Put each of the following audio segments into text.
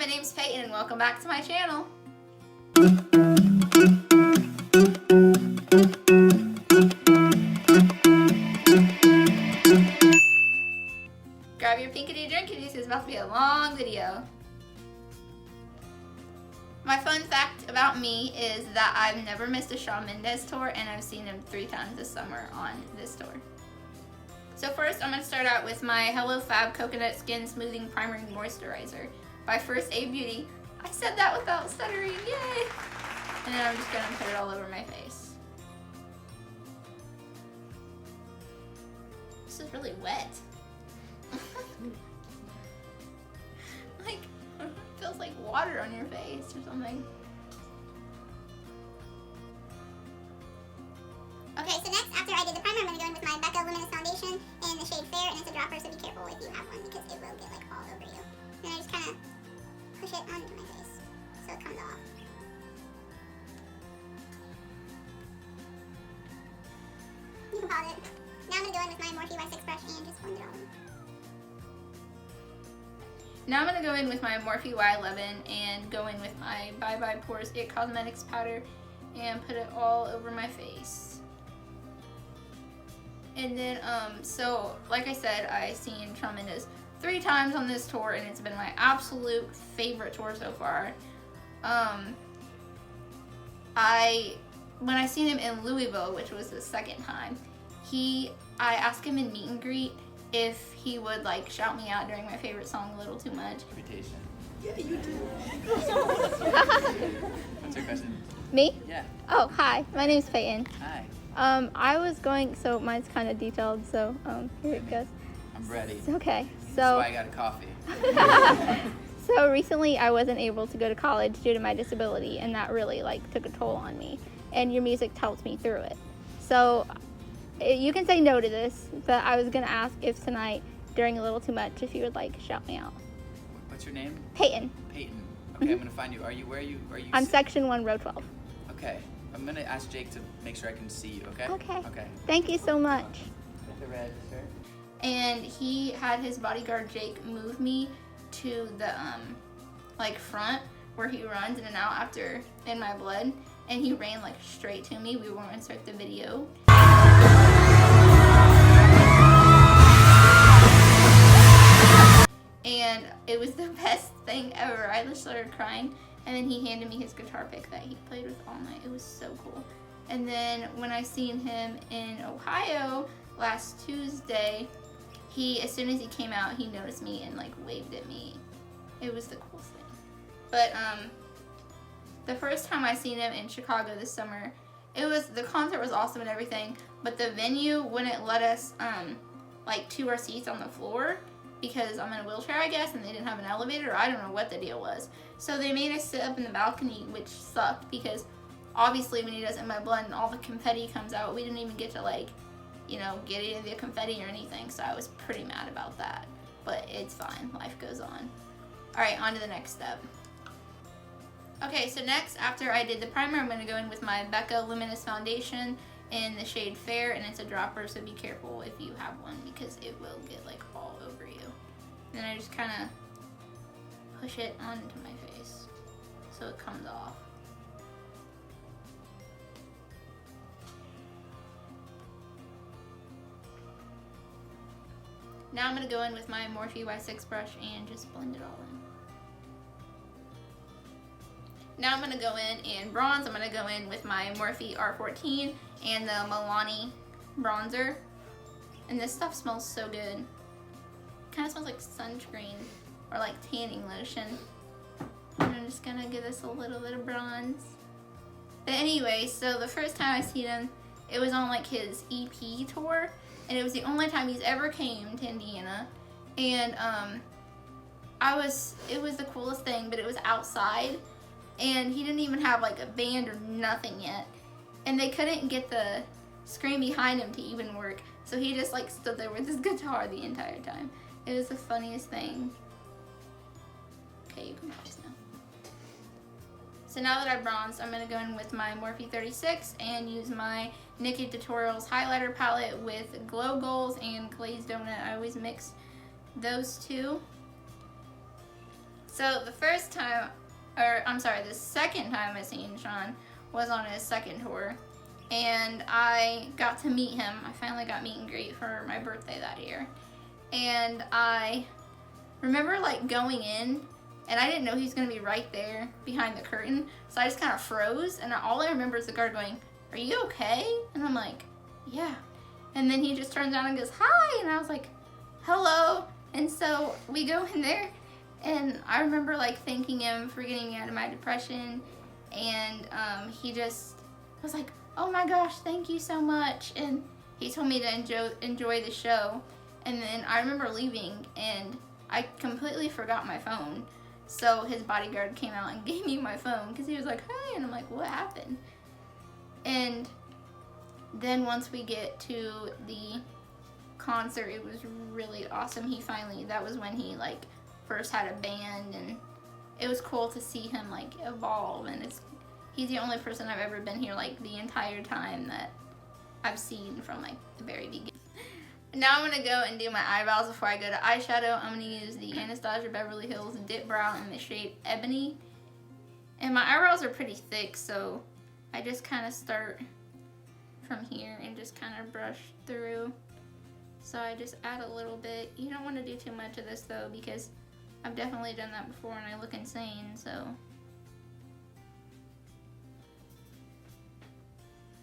my name's Peyton and welcome back to my channel. Grab your pinkity drinkities, it's about to be a long video. My fun fact about me is that I've never missed a Shawn Mendes tour and I've seen him 3 times this summer on this tour. So first I'm going to start out with my Hello Fab Coconut Skin Smoothing Primering Moisturizer by First Aid Beauty. I said that without stuttering, yay! And then I'm just going to put it all over my face. This is really wet. Like, it feels like water on your face or something. Okay, so next, after I did the primer, I'm going to go in with my Becca Luminous Foundation in the shade Fair, and it's a dropper, so be careful if you have one because it will get like all over you. And I just kind of push it onto my face so it comes off. You can pause it. Now I'm going to go in with my Morphe Y6 brush and just blend it all in. Now I'm going to go in with my Morphe Y11 and go in with my Bye Bye Pores It Cosmetics powder and put it all over my face. And then, so like I said, I've seen Shawn Mendes 3 times on this tour and it's been my absolute favorite tour so far. When I seen him in Louisville, which was the second time, I asked him in meet and greet if he would like shout me out during my favorite song, A Little Too Much. Reputation. Yeah, you do. What's your question? Me? Yeah. Oh, hi. My name's Peyton. Hi. I was going, so mine's kind of detailed, so here it goes. I'm ready. Okay, That's so. why I got a coffee. So recently I wasn't able to go to college due to my disability, and that really like took a toll on me. And your music helped me through it. So you can say no to this, but I was gonna ask if tonight during A Little Too Much if you would like shout me out. What's your name? Peyton. Peyton. Okay, I'm gonna find you. Where are you? I'm section 1, row 12. Okay. I'm gonna ask Jake to make sure I can see you, okay? Okay. Okay. Thank you so much. With the red shirt. And he had his bodyguard Jake move me to the like front where he runs in and out after in my blood, and he ran like straight to me. We won't insert the video. And it was the best thing ever. I just started crying, and then he handed me his guitar pick that he played with all night. It was so cool. And then when I seen him in Ohio last Tuesday, as soon as he came out, he noticed me and like waved at me. It was the coolest thing. But the first time I seen him in Chicago this summer, the concert was awesome and everything, but the venue wouldn't let us like to our seats on the floor because I'm in a wheelchair, I guess, and they didn't have an elevator. I don't know what the deal was. So they made us sit up in the balcony, which sucked because obviously when he does In My Blood and all the confetti comes out, we didn't even get to like, you know, get any of the confetti or anything. So I was pretty mad about that, but it's fine. Life goes on. All right, on to the next step. Okay, so next, after I did the primer, I'm gonna go in with my Becca Luminous Foundation in the shade Fair, and it's a dropper, so be careful if you have one because it will get like all over you. And then I just kind of push it onto my face so it comes off. Now I'm going to go in with my Morphe Y6 brush and just blend it all in. Now I'm going to go in and bronze. I'm going to go in with my Morphe R14 and the Milani bronzer. And this stuff smells so good. Kind of smells like sunscreen or like tanning lotion. And I'm just gonna give this a little bit of bronze. But anyway, so the first time I seen him, it was on like his EP tour, and it was the only time he's ever came to Indiana. And it was the coolest thing, but it was outside, and he didn't even have like a band or nothing yet, and they couldn't get the screen behind him to even work, so he just like stood there with his guitar the entire time. It was the funniest thing. Okay, you can pause now. So now that I've bronzed, I'm going to go in with my Morphe 36 and use my Naked Tutorials highlighter palette with Glow Goals and Glazed Donut. I always mix those two. So So the second time I seen Shawn was on his second tour, and I got to meet him. I finally got meet and greet for my birthday that year, and I remember like going in, and I didn't know he was gonna be right there behind the curtain, so I just kind of froze, and all I remember is the guard going, "Are you okay?" And I'm like, "Yeah." And then he just turns around and goes, "Hi," and I was like, "Hello." And so we go in there, and I remember like thanking him for getting me out of my depression, and he just was like, "Oh my gosh, thank you so much," and he told me to enjoy the show. And then I remember leaving, and I completely forgot my phone, so his bodyguard came out and gave me my phone because he was like, "Hi," and I'm like, "What happened?" And then once we get to the concert, it was really awesome. That was when he like first had a band, and it was cool to see him like evolve, and he's the only person I've ever been here like the entire time that I've seen from like the very beginning. Now I'm gonna go and do my eyebrows before I go to eyeshadow. I'm gonna use the Anastasia Beverly Hills Dip Brow in the shade Ebony, and my eyebrows are pretty thick, so I just kind of start from here and just kind of brush through. So I just add a little bit. You don't want to do too much of this though, because I've definitely done that before and I look insane, so.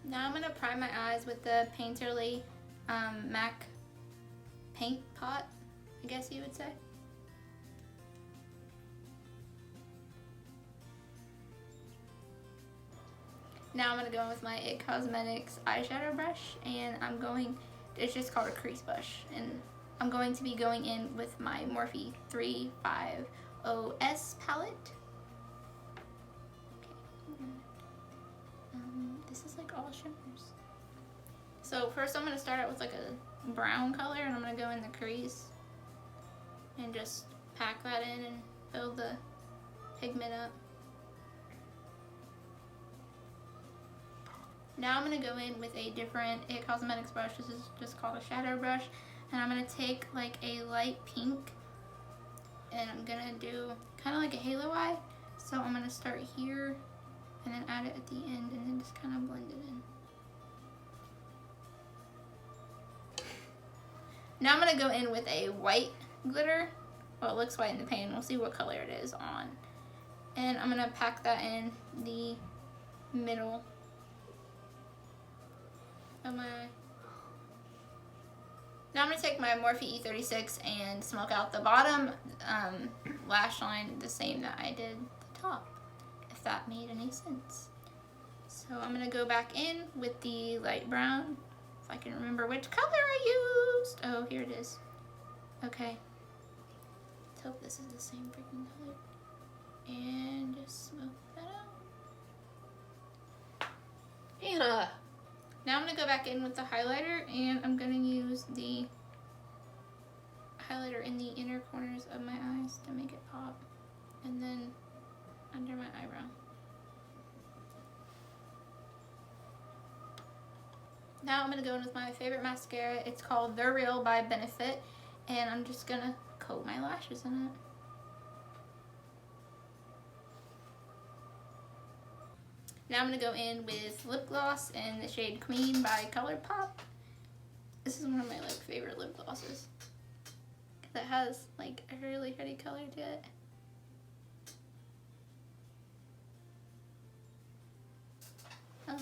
Now I'm going to prime my eyes with the Painterly MAC paint pot, I guess you would say. Now I'm going to go in with my IT Cosmetics eyeshadow brush, and it's just called a crease brush, and I'm going to be going in with my Morphe 350S palette. Okay. This is like all shimmers. So first I'm going to start out with like a brown color, and I'm going to go in the crease and just pack that in and build the pigment up. Now I'm going to go in with a different IT Cosmetics brush. This is just called a shadow brush. And I'm going to take like a light pink, and I'm going to do kind of like a halo eye. So I'm going to start here and then add it at the end, and then just kind of blend it in. Now I'm going to go in with a white glitter. Well, it looks white in the pan. We'll see what color it is on. And I'm going to pack that in the middle of my eye. Now I'm going to take my Morphe E36 and smoke out the bottom lash line the same that I did the top, if that made any sense. So I'm going to go back in with the light brown, if I can remember which color I used. Oh, here it is. Okay. Let's hope this is the same freaking color. And just smoke that out. Anna! Now I'm going to go back in with the highlighter, and I'm going to use the highlighter in the inner corners of my eyes to make it pop, and then under my eyebrow. Now I'm going to go in with my favorite mascara. It's called The Real by Benefit, and I'm just going to coat my lashes in it. Now I'm going to go in with lip gloss in the shade Queen by ColourPop. This is one of my like favorite lip glosses, because it has like a really pretty color to it. Oh.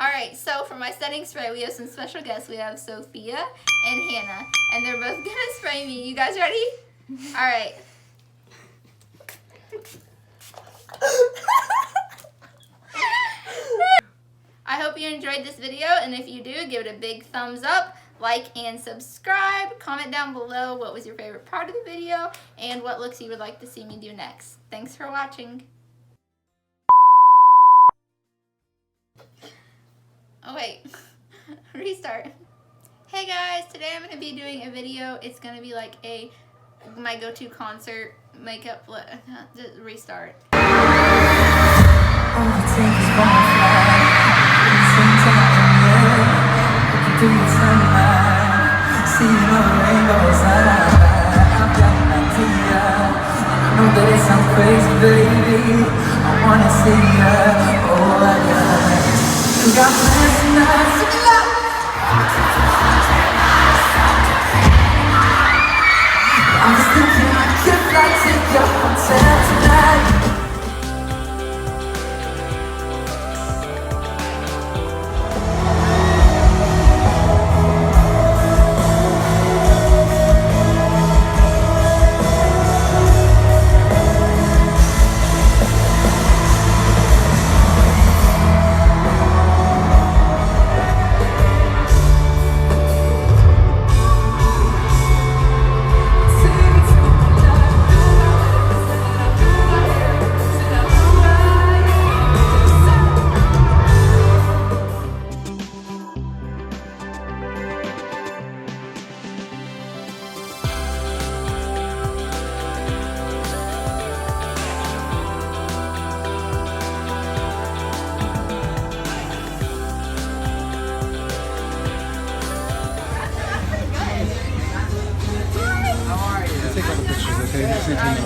Alright, so for my setting spray, we have some special guests. We have Sophia and Hannah, and they're both going to spray me. You guys ready? Alright. I hope you enjoyed this video, and if you do, give it a big thumbs up, like and subscribe. Comment down below what was your favorite part of the video and what looks you would like to see me do next. Thanks for watching. Oh wait, restart. Hey guys, today I'm going to be doing a video. It's going to be like my go-to concert makeup look. Restart. See you rainbows, I've got my teeth. know that it sounds crazy, baby. I wanna see ya, oh my God. You got plans tonight, sing it loud. I'm just thinking I could fly to your hotel tonight. Take all the pictures, okay?